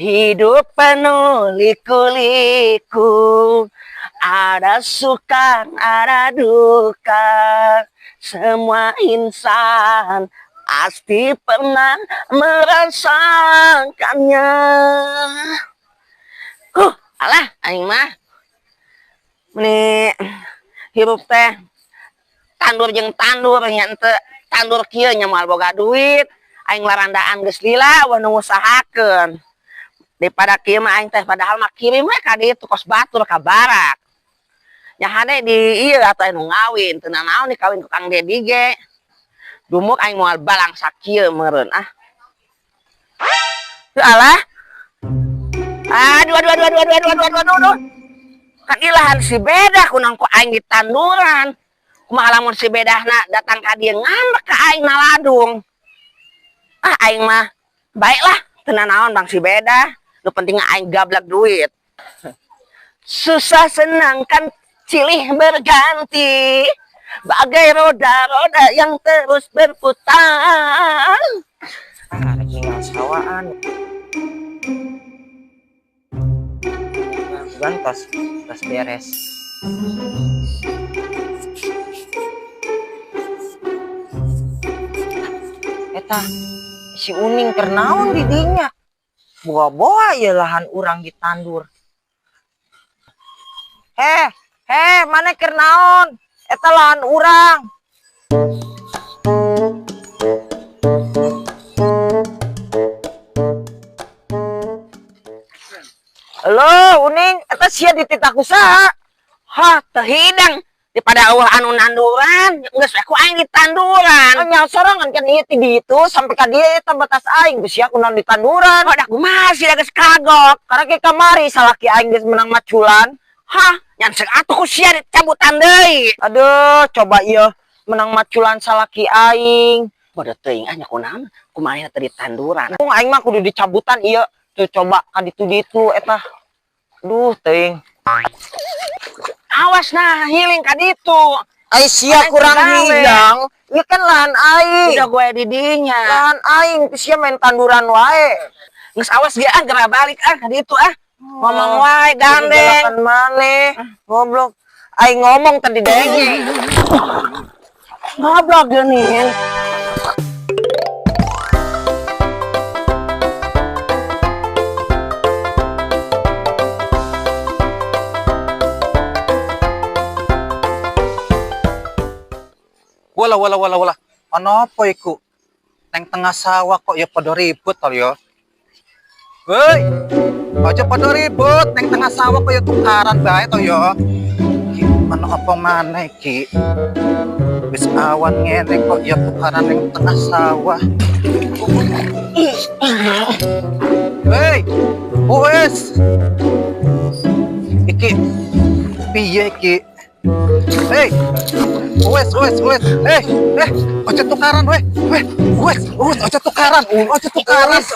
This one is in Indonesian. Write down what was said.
Hidup penuh liku-liku, ada suka, ada duka. Semua insan pasti pernah merasakannya. Alah, aing mah meni hirup teh tandur jeung tandur nya teu tandur kieu nya moal boga duit. Aing larandaan geus lila wah nu ngusahakeun. Daripada kieu mah aing teh padahal mah kirim we ka ditu kos batur ka barak. Nya hade di ieu atuh anu ngawin, teu naon dikawin ku Kang Dedi ge. Dumuk aing moal balang sakieu meureun ah. Teu alah. Aduh. Kan ilahan si Beda kunang ku aing di tanduran. Kumaha lamun si Bedahna datang ka dieu ngambek ka aing naladung. Ah aing mah baiklah teu naon Bang si Beda. Nu penting aing gablak duit. Susah senang kan silih berganti. Bagai roda-roda yang terus berputar. Ada tinggal sawaan. Tos beres. Eta si Uning kernaon di dinya. Boa-boa ya lahan urang ditandur. Mana kernaon? Eta lahan urang. Halo, Uning, eta sia dititah kusaha? Hah, teu hidang daripada eueuh anu nanduran, geus we ku aing di tanduran. Nya sorangan kan ieu ti ditu sampai ka dieu eta batas aing geus sia kunaon di tanduran. Oh, dah kumaha sih geus kagok. Karena ke kamari salaki aing geus menang maculan. Hah, nyan seuk atuh ku sia dicabutan deui. Aduh, coba ieu menang maculan salaki aing. Bodoh teuing nya kunaon? Kumaha teh di tanduran. Aing mah kudu dicabutan ieu. Tuh coba ka ditu eta. Duh teuing. Awas nah healing ka ditu. Ai sia kurang hidang. Ieu kan lahan aing. Udah gue di dinya. Lahan aing sia main tanduran wae. Geus awas dia geura balik ka ditu ah. Ngomong wae gandeng. Kan maneh. Goblok. Aing ngomong tadi dege. Goblok geuning. Wala. Ano apa iku? Neng tengah sawah kok ya pada ribut tol ya. Woi, aja pada ribut. Neng tengah sawah kok ya tukaran bae tol ya. Ano apa maneh iki? Wis awan ngene kok ya tukaran neng tengah sawah. Hei, wes. Iki piye iki? Hei, wes, ojo tukaran wes, ojo tukaran, wes,